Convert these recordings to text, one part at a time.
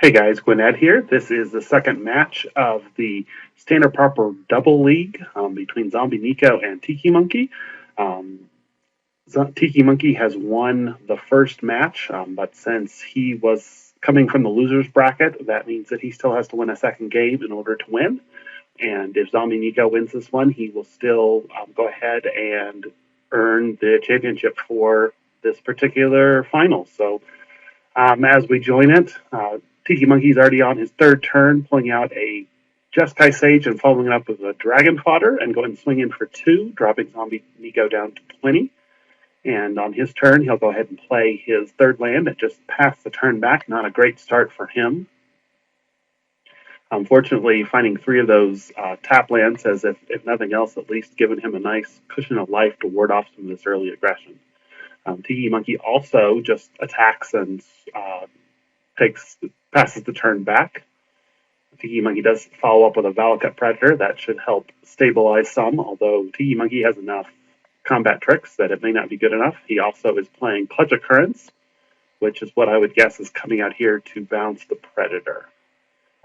Hey guys, gwyned here. This is the second match of the Standard Pauper Double League between ZombieNeko and tikimunkee. Um, tikimunkee has won the first match, but since he was coming from the losers bracket, that means that he still has to win a second game in order to win. And if ZombieNeko wins this one, he will still go ahead and earn the championship for this particular final. So as we join it, tikimunkee's already on his third turn, pulling out a Jeskai Sage and following it up with a Dragon Fodder and going swinging for 2, dropping ZombieNeko down to 20. And on his turn, he'll go ahead and play his third land that just passed the turn back. Not a great start for him. Unfortunately, finding 3 of those tap lands has, if nothing else, at least given him a nice cushion of life to ward off some of this early aggression. tikimunkee also just attacks and passes the turn back. tikimunkee does follow up with a Valakut Predator. That should help stabilize some, although tikimunkee has enough combat tricks that it may not be good enough. He also is playing Pledge Occurrence, which is what I would guess is coming out here to bounce the Predator.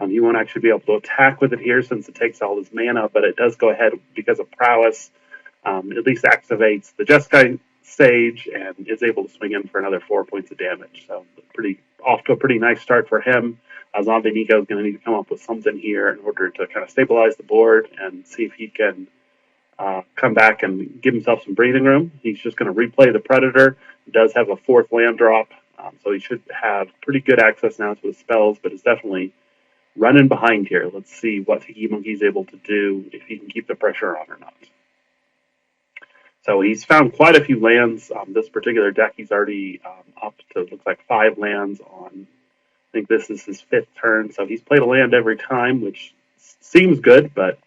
You won't actually be able to attack with it here since it takes all his mana, but it does go ahead, because of prowess, at least activates the Jeskai Sage and is able to swing in for another 4 points of damage. So off to a pretty nice start for him. ZombieNeko is going to need to come up with something here in order to kind of stabilize the board and see if he can come back and give himself some breathing room. He's just going to replay the Predator. He does have a 4th land drop, so he should have pretty good access now to his spells, but is definitely running behind here. Let's see what tikimunkee is able to do, if he can keep the pressure on or not. So he's found quite a few lands. This particular deck, he's already up to, looks like 5 lands on, I think this is his 5th turn. So he's played a land every time, which seems good, but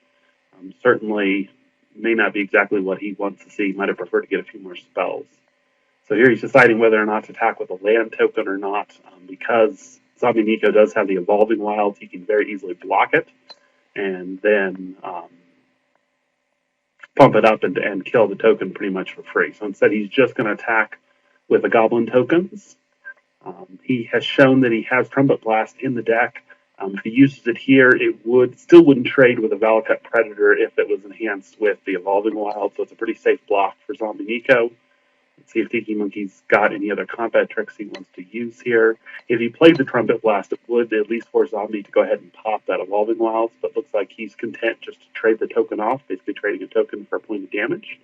certainly may not be exactly what he wants to see. He might have preferred to get a few more spells. So here he's deciding whether or not to attack with a land token or not. Because ZombieNeko does have the Evolving Wilds, he can very easily block it and then pump it up and kill the token pretty much for free. So instead, he's just going to attack with the Goblin tokens. He has shown that he has Trumpet Blast in the deck. If he uses it here, it still wouldn't trade with a Valakut Predator if it was enhanced with the Evolving Wild. So it's a pretty safe block for ZombieNeko. Let's see if tikimunkee's got any other combat tricks he wants to use here. If he played the Trumpet Blast, it would at least force Zombie to go ahead and pop that Evolving Wilds, but looks like he's content just to trade the token off, basically trading a token for a point of damage,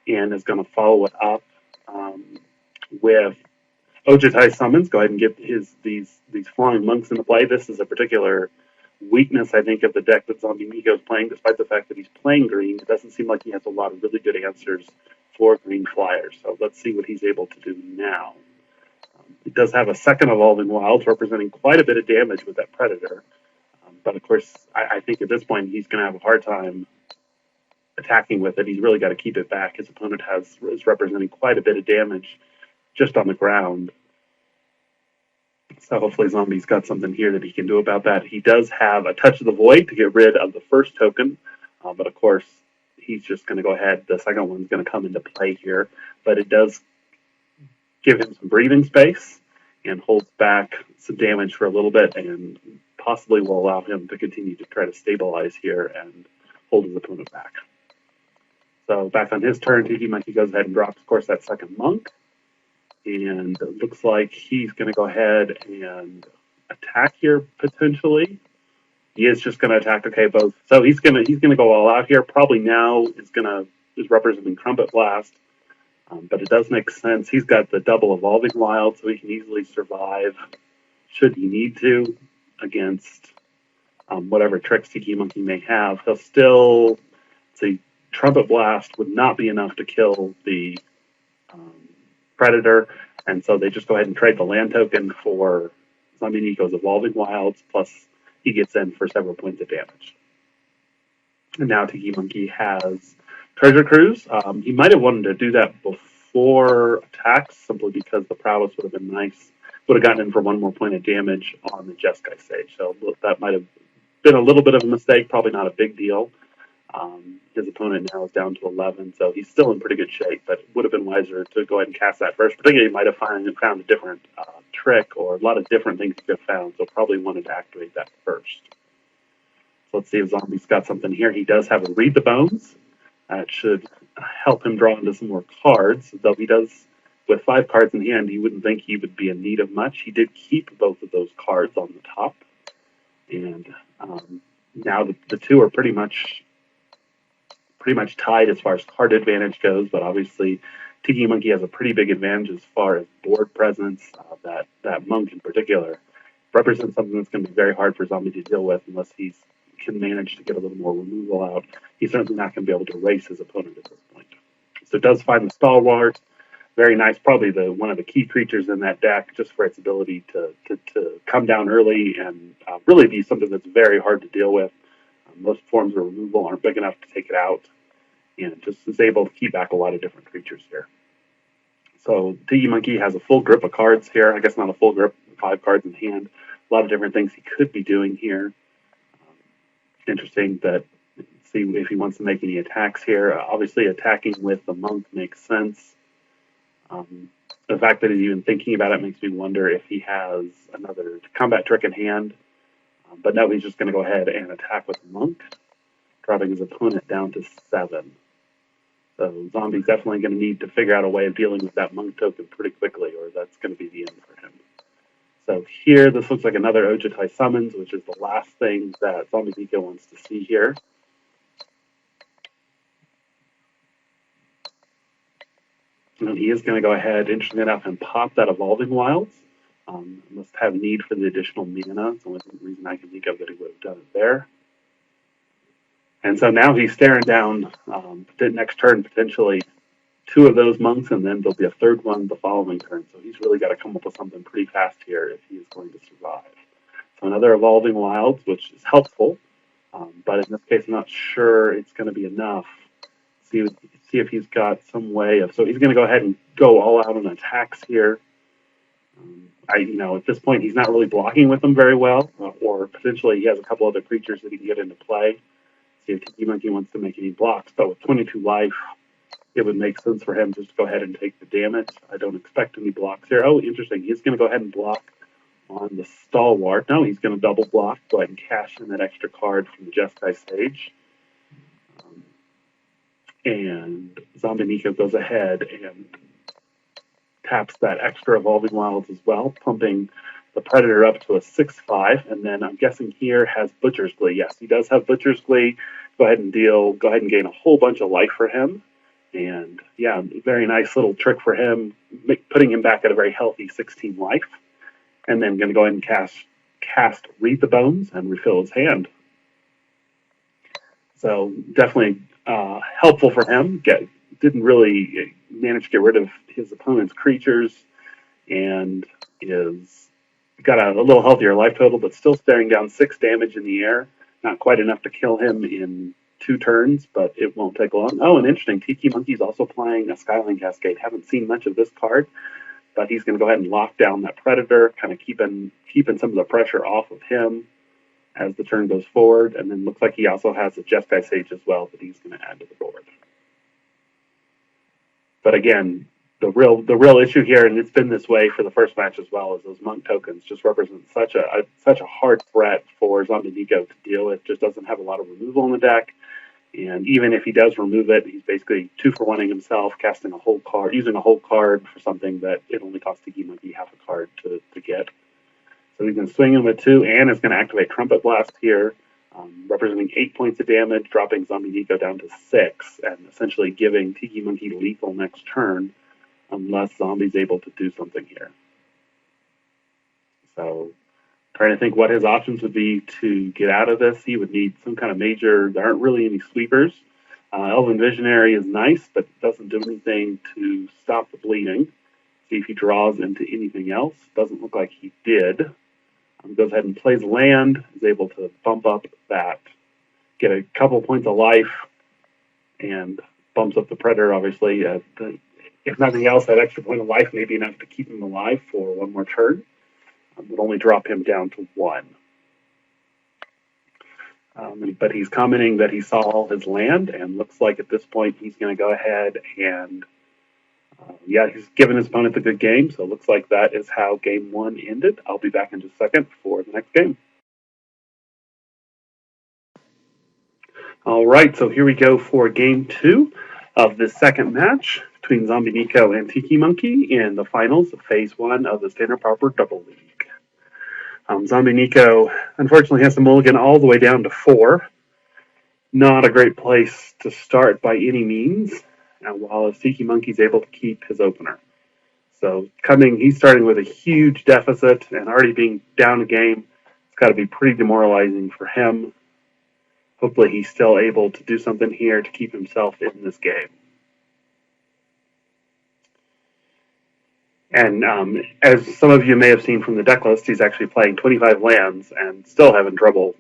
and is going to follow it up with Ojutai Summons. Go ahead and get these Flying Monks into play. This is a particular weakness, I think, of the deck that ZombieNeko is playing, despite the fact that he's playing green. It doesn't seem like he has a lot of really good answers for green flyers. So let's see what he's able to do now. He does have a second Evolving Wilds, representing quite a bit of damage with that Predator. But of course, I think at this point he's going to have a hard time attacking with it. He's really got to keep it back. His opponent is representing quite a bit of damage just on the ground. So hopefully Zombie's got something here that he can do about that. He does have a Touch of the Void to get rid of the first token, but of course he's just going to go ahead. The second one's going to come into play here, but it does give him some breathing space and holds back some damage for a little bit, and possibly will allow him to continue to try to stabilize here and hold his opponent back. So back on his turn, tikimunkee goes ahead and drops, of course, that second monk. And it looks like he's going to go ahead and attack here potentially. He is just going to attack. Okay, both. So he's going to go all out here. Probably now is representing Trumpet Blast, but it does make sense. He's got the double Evolving Wild, so he can easily survive should he need to against whatever tricks tikimunkee may have. He'll still see Trumpet Blast would not be enough to kill the Predator, and so they just go ahead and trade the land token for ZombieNeko's Evolving Wilds, plus he gets in for several points of damage. And now tikimunkee has Treasure Cruise. He might have wanted to do that before attacks, simply because the prowess would have been nice. Would have gotten in for 1 more point of damage on the Jeskai Sage, so that might have been a little bit of a mistake, probably not a big deal. His opponent now is down to 11, so he's still in pretty good shape, but it would have been wiser to go ahead and cast that first. Particularly, he might have found a different trick or a lot of different things he could have found, so probably wanted to activate that first. So let's see if Zombie's got something here. He does have a Read the Bones. That should help him draw into some more cards, though he does, with 5 cards in hand, you wouldn't think he would be in need of much. He did keep both of those cards on the top, and now the two are pretty much tied as far as card advantage goes, but obviously Tikimunkee has a pretty big advantage as far as board presence. That monk in particular represents something that's going to be very hard for Zombie to deal with unless he can manage to get a little more removal out. He's certainly not going to be able to race his opponent at this point. So it does find the Stalwart. Very nice, probably one of the key creatures in that deck, just for its ability to come down early and really be something that's very hard to deal with. Most forms of removal aren't big enough to take it out, and just is able to keep back a lot of different creatures here. So Tikimunkee has a full grip of cards here. I guess not a full grip, 5 cards in hand. A lot of different things he could be doing here. Interesting that, see if he wants to make any attacks here. Obviously, attacking with the monk makes sense. The fact that he's even thinking about it makes me wonder if he has another combat trick in hand. But no, he's just going to go ahead and attack with the monk, dropping his opponent down to 7. So Zombie's definitely going to need to figure out a way of dealing with that monk token pretty quickly, or that's going to be the end for him. So here, this looks like another Ojutai Summons, which is the last thing that ZombieNeko wants to see here. And he is going to go ahead, interesting enough, and pop that Evolving Wilds. Must have need for the additional mana. It's the only reason I can think of that he would have done it there. And so now he's staring down the next turn, potentially 2 of those monks, and then there'll be a 3rd one the following turn. So he's really got to come up with something pretty fast here if he is going to survive. So another Evolving Wilds, which is helpful, but in this case, I'm not sure it's going to be enough. See if he's got some way of. So he's going to go ahead and go all out on attacks here. At this point, he's not really blocking with them very well, or potentially he has a couple other creatures that he can get into play. See if Tikimunkee wants to make any blocks, but with 22 life, it would make sense for him just to go ahead and take the damage. I don't expect any blocks here. Oh, interesting. He's going to go ahead and block on the Stalwart. No, he's going to double block. Go ahead and cash in that extra card from the Jeskai Sage. And ZombieNeko goes ahead and taps that extra Evolving Wilds as well, pumping the Predator up to a 6/5. And then I'm guessing here has Butcher's Glee. Yes, he does have Butcher's Glee. Go ahead and gain a whole bunch of life for him. And yeah, very nice little trick for him, putting him back at a very healthy 16 life. And then going to go ahead and cast Read the Bones and refill his hand. So definitely helpful for him. Didn't really manage to get rid of his opponent's creatures, and is got a little healthier life total, but still staring down 6 damage in the air. Not quite enough to kill him in 2 turns, but it won't take long. Oh, and interesting, Tikimunkee's also playing a Skyline Cascade. Haven't seen much of this card, but he's going to go ahead and lock down that Predator, kind of keeping some of the pressure off of him as the turn goes forward. And then looks like he also has a Jeskai Sage as well that he's going to add to the board. But again, the real issue here, and it's been this way for the first match as well, is those monk tokens just represent such a hard threat for ZombieNeko to deal with. Just doesn't have a lot of removal in the deck, and even if he does remove it, he's basically 2-for-1ing himself, casting a whole card, using a whole card for something that it only costs Tikimunkee half a card to get. So he's going to swing him with 2, and is going to activate Trumpet Blast here, representing 8 points of damage, dropping ZombieNeko down to 6, and essentially giving Tikimunkee lethal next turn, unless Zombie's able to do something here. So, trying to think what his options would be to get out of this. He would need some kind of major. There aren't really any sweepers. Elven Visionary is nice, but doesn't do anything to stop the bleeding. See if he draws into anything else. Doesn't look like he did. Goes ahead and plays land, is able to bump up that, get a couple points of life, and bumps up the Predator, obviously. If nothing else, that extra point of life may be enough to keep him alive for 1 more turn. Would only drop him down to 1. But he's commenting that he saw all his land, and looks like at this point he's going to go ahead and Yeah, he's given his opponent a good game, so it looks like that is how game one ended. I'll be back in just a second for the next game. All right, so here we go for game two of the second match between ZombieNeko and tikimunkee in the finals of phase one of the Standard Pauper Double League. ZombieNeko unfortunately has to mulligan all the way down to 4. Not a great place to start by any means, while tikimunkee is able to keep his opener. So he's starting with a huge deficit and already being down a game. It's got to be pretty demoralizing for him. Hopefully he's still able to do something here to keep himself in this game. And as some of you may have seen from the deck list, he's actually playing 25 lands and still having trouble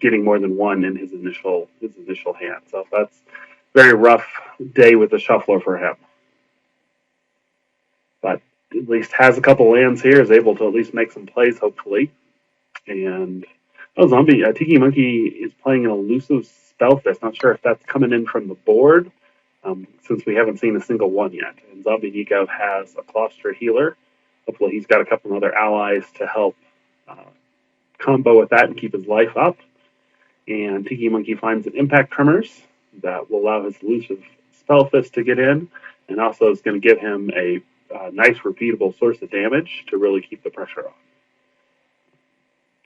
getting more than one in his initial hand. So that's a very rough day with the shuffler for him. But at least has a couple lands here, is able to at least make some plays, hopefully. And tikimunkee is playing an elusive Spellfist. Not sure if that's coming in from the board, since we haven't seen a single one yet. And ZombieNeko has a Claustra Healer. Hopefully he's got a couple other allies to help combo with that and keep his life up. And tikimunkee finds an Impact Tremors that will allow his elusive Spellfist to get in, and also is going to give him a nice repeatable source of damage to really keep the pressure on.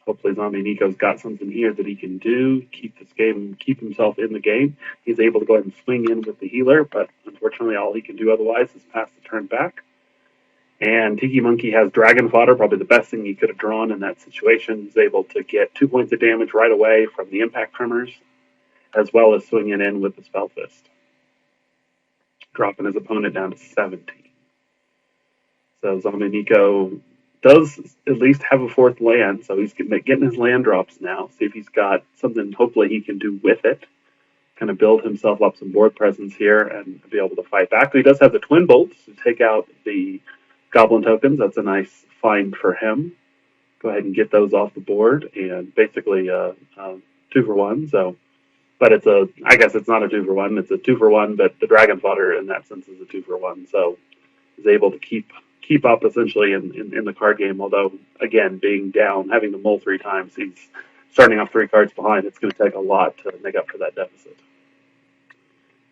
Hopefully ZombieNeko's got something here that he can do, keep himself in the game. He's able to go ahead and swing in with the healer, but unfortunately all he can do otherwise is pass the turn back. And tikimunkee has Dragon Fodder, probably the best thing he could have drawn in that situation. He's able to get 2 points of damage right away from the Impact Tremors, as well as swinging in with the Spellfist, dropping his opponent down to 17. So ZombieNeko does at least have a 4th land, so he's getting his land drops now. See if he's got something hopefully he can do with it. Kind of build himself up some board presence here and be able to fight back. But he does have the Twin Bolts to take out the Goblin tokens. That's a nice find for him. Go ahead and get those off the board, and basically 2 for 1. So, but I guess it's not a 2 for 1. It's a 2 for 1, but the Dragon Fodder in that sense is a 2 for 1. So he's able to keep up essentially in the card game, although again being down, having to mull 3 times, he's starting off 3 cards behind. It's going to take a lot to make up for that deficit.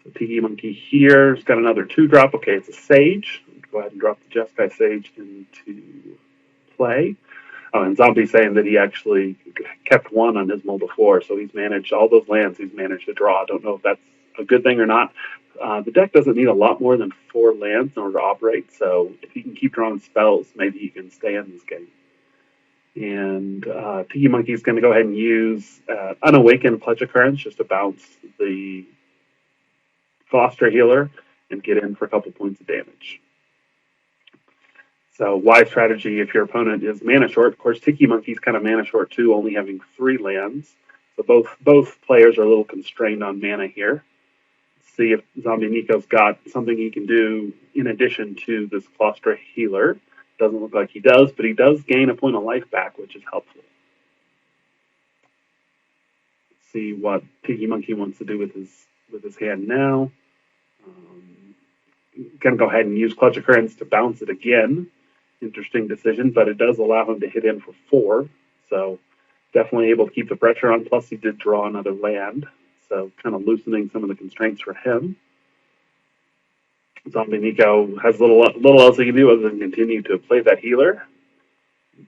So tikimunkee here has got another 2-drop. Okay, it's a Sage. Go ahead and drop the Jeskai Sage into play. Oh, and Zombie's saying that he actually kept 1 on his mull before, so he's managed all those lands. He's managed to draw. I don't know if that's a good thing or not. The deck doesn't need a lot more than 4 lands in order to operate, so if he can keep drawing spells, maybe he can stay in this game. And tikimunkee is going to go ahead and use Unawakened Pledge Occurrence just to bounce the Claustra Healer and get in for a couple points of damage. So wise strategy if your opponent is mana short. Of course, tikimunkee's kind of mana short too, only having 3 lands. So both players are a little constrained on mana here. See if ZombieNeko's got something he can do in addition to this Claustra Healer. Doesn't look like he does, but he does gain a point of life back, which is helpful. Let's see what tikimunkee wants to do with his hand now. Gonna go ahead and use Clutch Occurrence to bounce it again. Interesting decision, but it does allow him to hit in for 4. So definitely able to keep the pressure on. Plus he did draw another land, so kind of loosening some of the constraints for him. ZombieNeko has little else he can do other than continue to play that healer.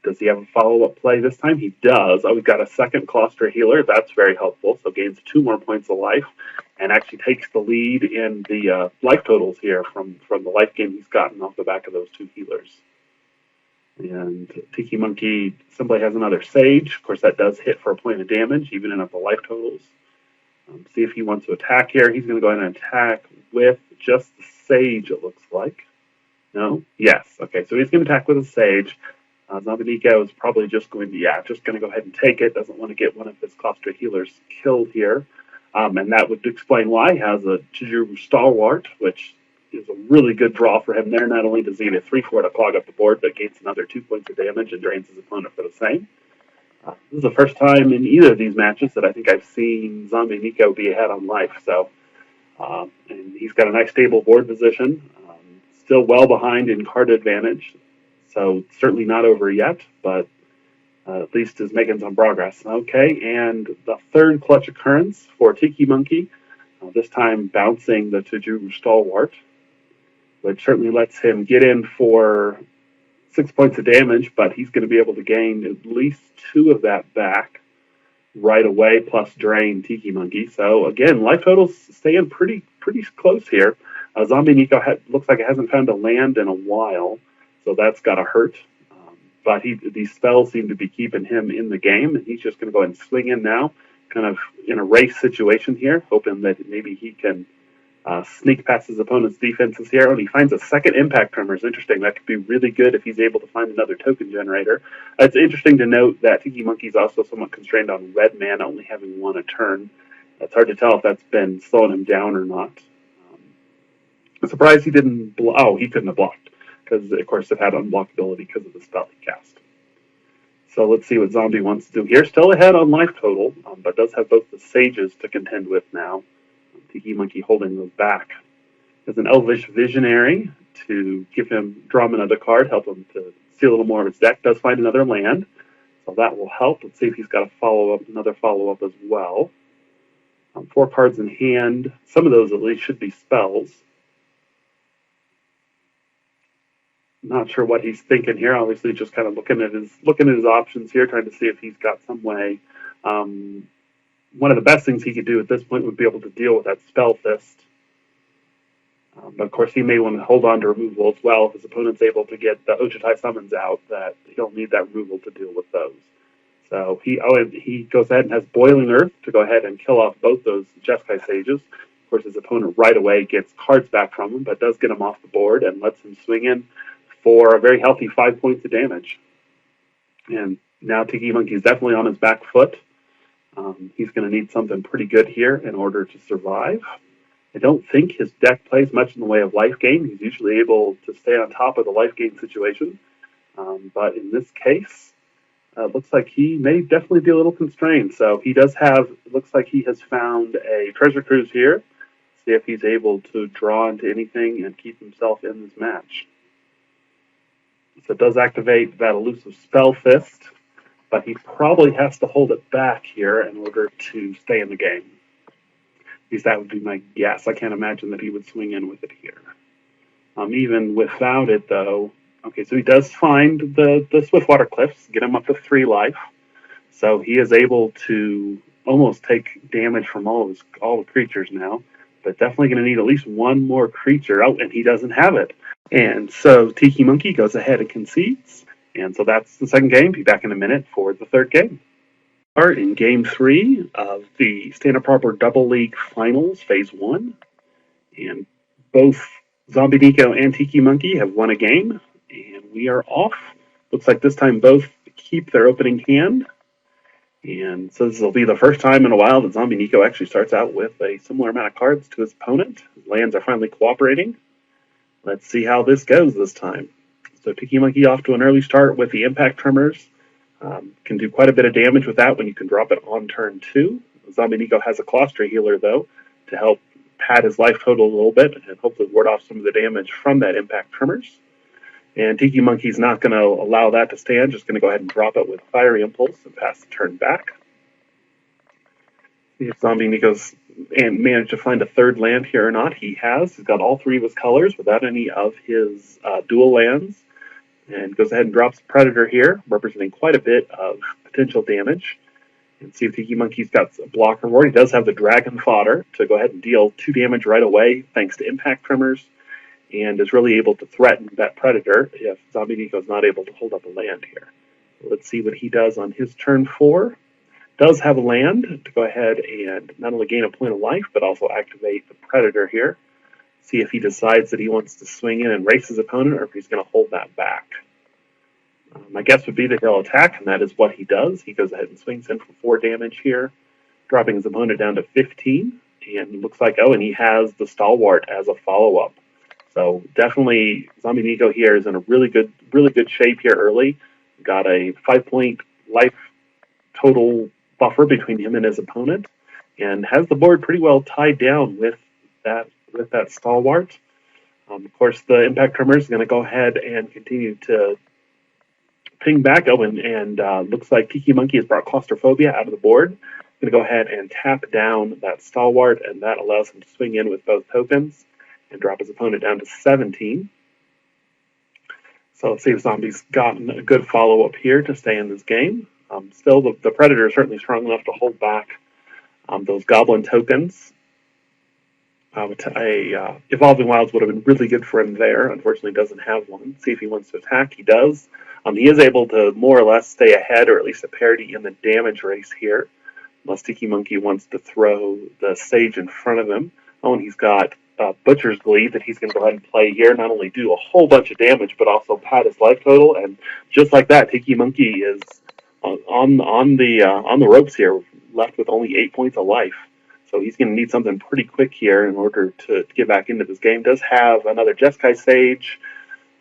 Does he have a follow-up play this time? He does. Oh, we've got a second Claustra Healer. That's very helpful. So gains 2 more points of life and actually takes the lead in the life totals here from the life gain he's gotten off the back of those 2 healers. And tikimunkee simply has another Sage. Of course, that does hit for a point of damage, evening up the life totals. See if he wants to attack here. He's going to go ahead and attack with just the Sage, it looks like. No? Yes. Okay, so he's going to attack with a Sage. ZombieNeko is probably just going to go ahead and take it. Doesn't want to get one of his Claustra Healers killed here. And that would explain why he has a Chiju Stalwart, which is a really good draw for him there. Not only does he get a 3/4 to clog up the board, but gains another 2 points of damage and drains his opponent for the same. This is the first time in either of these matches that I think I've seen ZombieNeko be ahead on life. So, and he's got a nice stable board position. still well behind in card advantage, so certainly not over yet, but at least is making some progress. Okay, and the third clutch occurrence for Tikimunkee, this time bouncing the Tajuru Stalwart, which certainly lets him get in for 6 points of damage, but he's going to be able to gain at least 2 of that back right away, plus drain Tikimunkee. So again, life totals staying pretty close here. ZombieNeko looks like it hasn't found a land in a while, so that's got to hurt. But these spells seem to be keeping him in the game, and he's just going to go ahead and swing in now, kind of in a race situation here, hoping that maybe he can sneak past his opponent's defenses here. And he finds a second impact tremor. It's interesting. That could be really good if he's able to find another token generator. It's interesting to note that Tikimunkee is also somewhat constrained on red mana, only having 1 a turn. It's hard to tell if that's been slowing him down or not. I'm surprised he didn't he couldn't have blocked, because of course it had unblockability because of the spell he cast. So let's see what Zombie wants to do here. Still ahead on life total, but does have both the Sages to contend with now. Tikimunkee holding those back. There's an Elvish Visionary to draw him another card, help him to see a little more of his deck. Does find another land, so that will help. Let's see if he's got another follow-up as well. 4 cards in hand. Some of those at least should be spells. Not sure what he's thinking here. Obviously, just kind of looking at his options here, trying to see if he's got some way. One of the best things he could do at this point would be able to deal with that Spell Fist. But of course, he may want to hold on to removal as well. If his opponent's able to get the Ojutai Summons out, that he'll need that removal to deal with those. So he goes ahead and has Boiling Earth to go ahead and kill off both those Jeskai Sages. Of course, his opponent right away gets cards back from him, but does get him off the board and lets him swing in for a very healthy 5 points of damage. And now Tikimunkee is definitely on his back foot. He's going to need something pretty good here in order to survive. I don't think his deck plays much in the way of life gain. He's usually able to stay on top of the life gain situation. But in this case, it looks like he may definitely be a little constrained. So he does looks like he has found a Treasure Cruise here. See if he's able to draw into anything and keep himself in this match. So it does activate that elusive Spell Fist, but he probably has to hold it back here in order to stay in the game. At least that would be my guess. I can't imagine that he would swing in with it here. Even without it, though, okay, so he does find the Swiftwater Cliffs, get him up to 3 life. So he is able to almost take damage from all the creatures now, but definitely going to need at least 1 more creature. Oh, and he doesn't have it. And so Tikimunkee goes ahead and concedes. And so that's the second game. Be back in a minute for the third game. Start in Game 3 of the Standard Pauper Double League Finals, Phase 1. And both ZombieNeko and Tikimunkee have won a game. And we are off. Looks like this time both keep their opening hand. And so this will be the first time in a while that ZombieNeko actually starts out with a similar amount of cards to his opponent. His lands are finally cooperating. Let's see how this goes this time. So Tikimunkee off to an early start with the Impact Tremors. Can do quite a bit of damage with that when you can drop it on turn 2. ZombieNeko has a Claustra Healer, though, to help pad his life total a little bit and hopefully ward off some of the damage from that Impact Tremors. And Tikimunkee's not going to allow that to stand, just going to go ahead and drop it with Fiery Impulse and pass the turn back. See if ZombieNeko's managed to find a third land here or not. He has. He's got all 3 of his colors without any of his dual lands. And goes ahead and drops Predator here, representing quite a bit of potential damage. And see if Tikimunkee's got a blocker board. He does have the Dragon Fodder to go ahead and deal 2 damage right away, thanks to Impact Tremors, and is really able to threaten that Predator if ZombieNeko is not able to hold up a land here. So let's see what he does on his turn 4. Does have a land to go ahead and not only gain a point of life, but also activate the Predator here. See if he decides that he wants to swing in and race his opponent, or if he's going to hold that back. My guess would be that he'll attack, and that is what he does. He goes ahead and swings in for 4 damage here, dropping his opponent down to 15. And it looks like, and he has the Stalwart as a follow-up. So definitely ZombieNeko here is in a really good shape here early. Got a 5-point life total buffer between him and his opponent, and has the board pretty well tied down with that Stalwart. Of course, the Impact Tremor is going to go ahead and continue to ping back. Oh, and looks like Tikimunkee has brought Claustrophobia out of the board. Going to go ahead and tap down that Stalwart, and that allows him to swing in with both tokens and drop his opponent down to 17. So let's see if Zombie's gotten a good follow-up here to stay in this game. Still, the Predator is certainly strong enough to hold back those Goblin tokens. Evolving Wilds would have been really good for him there. Unfortunately, doesn't have one. See if he wants to attack. He does. He is able to more or less stay ahead, or at least a parity in the damage race here. Unless Tikimunkee wants to throw the Sage in front of him. Oh, and he's got Butcher's Glee that he's going to go ahead and play here. Not only do a whole bunch of damage, but also pad his life total. And just like that, Tikimunkee is on the ropes here, left with only 8 points of life. So he's going to need something pretty quick here in order to get back into this game. Does have another Jeskai Sage,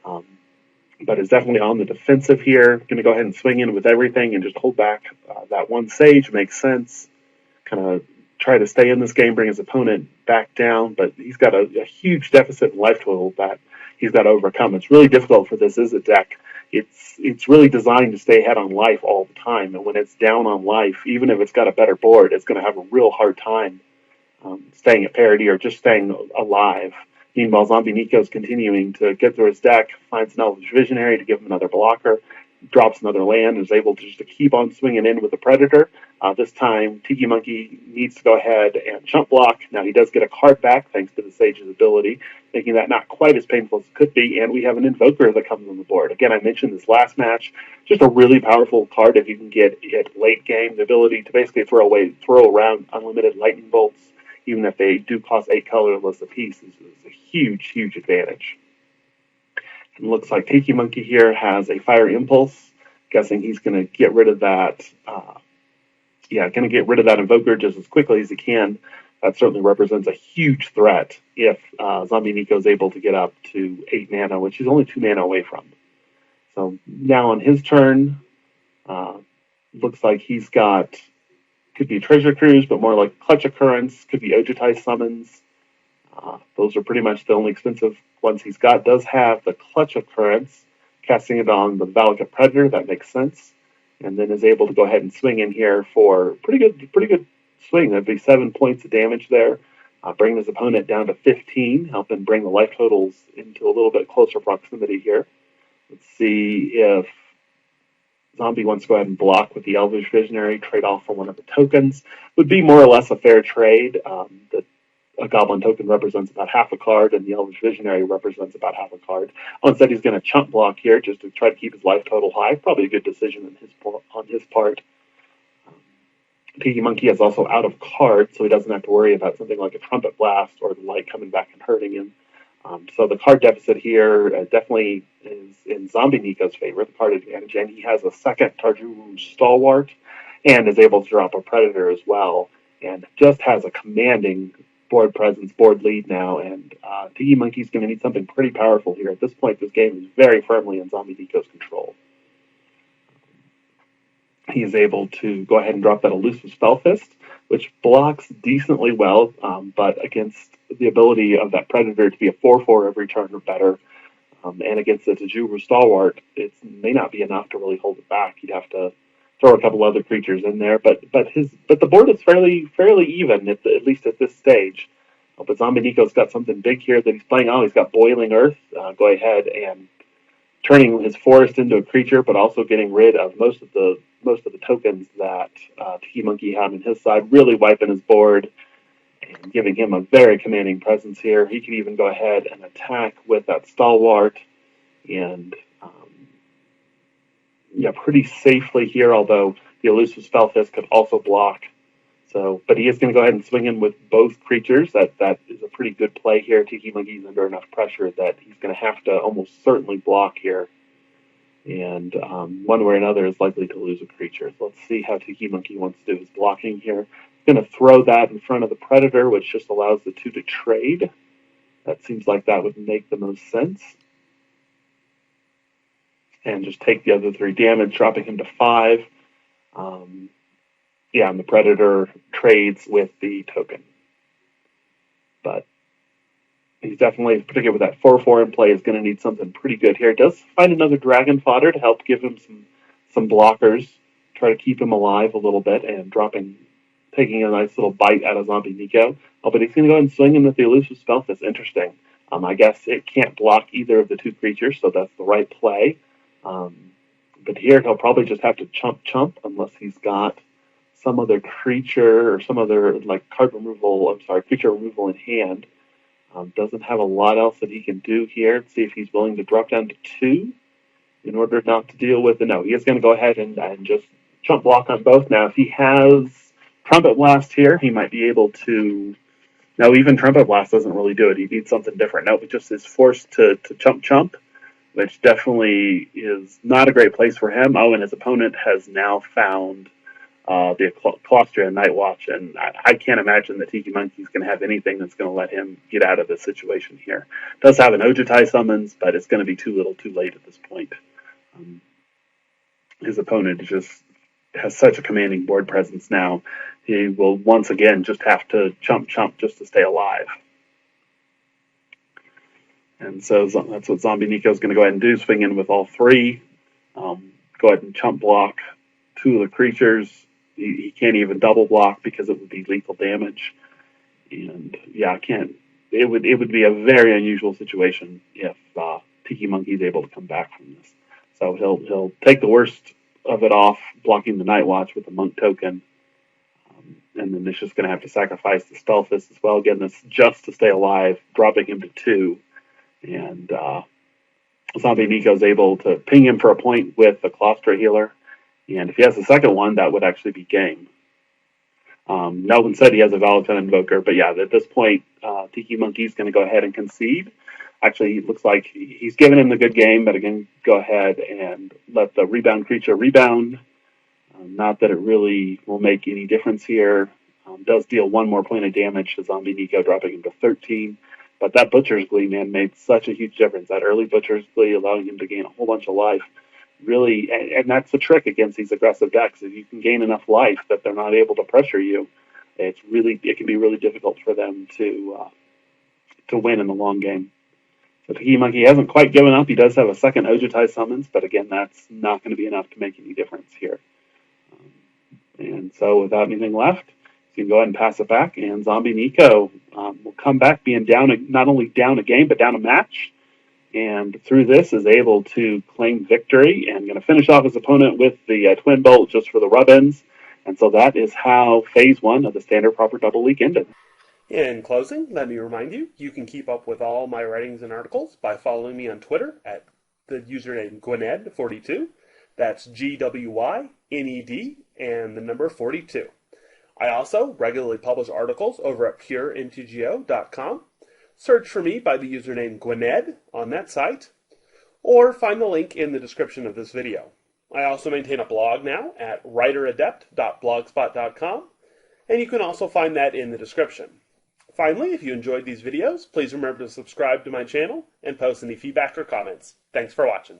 but is definitely on the defensive here. Going to go ahead and swing in with everything and just hold back that one Sage. Makes sense. Kind of try to stay in this game, bring his opponent back down, but he's got a huge deficit in life total that he's got to overcome. It's really difficult for this as a deck. It's really designed to stay ahead on life all the time, and when it's down on life, even if it's got a better board, it's going to have a real hard time staying at parity or just staying alive. Meanwhile, ZombieNeko is continuing to get through his deck, finds an Elvish Visionary to give him another blocker, drops another land, and is able to just keep on swinging in with the Predator. This time, Tikimunkee needs to go ahead and chump block. Now, he does get a card back thanks to the Sage's ability, making that not quite as painful as it could be, and we have an Invoker that comes on the board. Again, I mentioned this last match, just a really powerful card if you can get it late game, the ability to basically throw around unlimited lightning bolts, even if they do cost 8 colorless apiece, is a huge, huge advantage. It looks like Tikimunkee here has a Fire Impulse. Guessing he's going to get rid of that. Going to get rid of that Invoker just as quickly as he can. That certainly represents a huge threat if ZombieNeko is able to get up to 8 mana, which he's only 2 mana away from. So now on his turn, looks like he's got, could be Treasure Cruise, but more like Clutch Occurrence, could be Ojutai Summons. Those are pretty much the only expensive ones he's got. Does have the Clutch Occurrence, casting it on the Valakut Predator. That makes sense. And then is able to go ahead and swing in here for pretty good swing. That'd be 7 points of damage there. Bring his opponent down to 15, helping bring the life totals into a little bit closer proximity here. Let's see if Zombie wants to go ahead and block with the Elvish Visionary, trade off for one of the tokens. Would be more or less a fair trade. A Goblin token represents about half a card, and the Elvish Visionary represents about half a card. Instead, he's going to chump block here just to try to keep his life total high. Probably a good decision on his part. Tikimunkee is also out of cards, so he doesn't have to worry about something like a Trumpet Blast or the light coming back and hurting him. So the card deficit here definitely is in ZombieNeko's favor, the card advantage, and he has a second Tarjuru Stalwart and is able to drop a Predator as well, and just has a commanding board presence, board lead now, and Tikimunkee's going to need something pretty powerful here. At this point, this game is very firmly in ZombieNeko's control. He is able to go ahead and drop that Elusive Spellfist, which blocks decently well, but against the ability of that Predator to be a 4/4 every turn or better, and against the Tajuru Stalwart, it may not be enough to really hold it back. You'd have to throw a couple other creatures in there, but the board is fairly even at least at this stage. But ZombieNeko's got something big here that he's playing on. He's got Boiling Earth. Go ahead and turning his forest into a creature, but also getting rid of most of the tokens that Tikimunkee had on his side, really wiping his board and giving him a very commanding presence here. He could even go ahead and attack with that Stalwart and pretty safely here, although the Elusive Spellfist could also block. So, but he is going to go ahead and swing in with both creatures. That is a pretty good play here. Tikimunkee's under enough pressure that he's going to have to almost certainly block here. And one way or another is likely to lose a creature. So let's see how Tikimunkee wants to do his blocking here. He's going to throw that in front of the Predator, which just allows the two to trade. That seems like that would make the most sense. And just take the other 3 damage, dropping him to 5. And the Predator trades with the token. But He's definitely, particularly with that 4/4 in play, is going to need something pretty good here. Does find another dragon fodder to help give him some blockers, try to keep him alive a little bit, and taking a nice little bite out of ZombieNeko. Oh, but he's going to go ahead and swing him with the elusive spell. That's interesting. I guess it can't block either of the two creatures, so that's the right play. But here he'll probably just have to chump unless he's got some other creature or some other like creature removal in hand. Doesn't have a lot else that he can do here. Let's see if he's willing to drop down to 2 in order not to deal with it. No, he is going to go ahead and just chump block on both. Now, if he has Trumpet Blast here, he might be able to. No, even Trumpet Blast doesn't really do it. He needs something different. No, it just is forced to chump, which definitely is not a great place for him. Oh, and his opponent has now found the Colostria and Night Watch, and I can't imagine that tikimunkee is going to have anything that's going to let him get out of this situation here. Does have an Ojutai summons, but it's going to be too little too late at this point. His opponent just has such a commanding board presence now. He will once again just have to chump just to stay alive. And so that's what ZombieNeko is going to go ahead and do, swing in with all 3. Go ahead and chump block 2 of the creatures. He can't even double block because it would be lethal damage. And yeah, it would be a very unusual situation if tikimunkee is able to come back from this. So he'll take the worst of it off, blocking the Night Watch with the Monk token. And then it's just going to have to sacrifice the Spellfist as well. Again, this just to stay alive, dropping him to 2. And ZombieNeko is able to ping him for a point with the Colostria Healer. And if he has the second one, that would actually be game. Nelvin said he has a Valaton Invoker, but yeah, at this point, tikimunkee is going to go ahead and concede. Actually, it looks like he's given him the good game, but again, go ahead and let the rebound creature rebound. Not that it really will make any difference here. Does deal 1 more point of damage to ZombieNeko, dropping him to 13. But that Butcher's Glee, man, made such a huge difference. That early Butcher's Glee allowing him to gain a whole bunch of life. Really, and that's the trick against these aggressive decks. If you can gain enough life that they're not able to pressure you, it can be really difficult for them to win in the long game. So tikimunkee hasn't quite given up. He does have a second Ojutai summons, but again, that's not going to be enough to make any difference here. And so without anything left, you can go ahead and pass it back, and ZombieNeko will come back being not only down a game, but down a match. And through this is able to claim victory and going to finish off his opponent with the Twin Bolt just for the rub-ins. And so that is how Phase 1 of the Standard Pauper Double League ended. In closing, let me remind you, you can keep up with all my writings and articles by following me on Twitter at the username gwyned42. That's GWYNED and the number 42. I also regularly publish articles over at puremtgo.com. Search for me by the username gwyned on that site, or find the link in the description of this video. I also maintain a blog now at writeradept.blogspot.com, and you can also find that in the description. Finally, if you enjoyed these videos, please remember to subscribe to my channel and post any feedback or comments. Thanks for watching.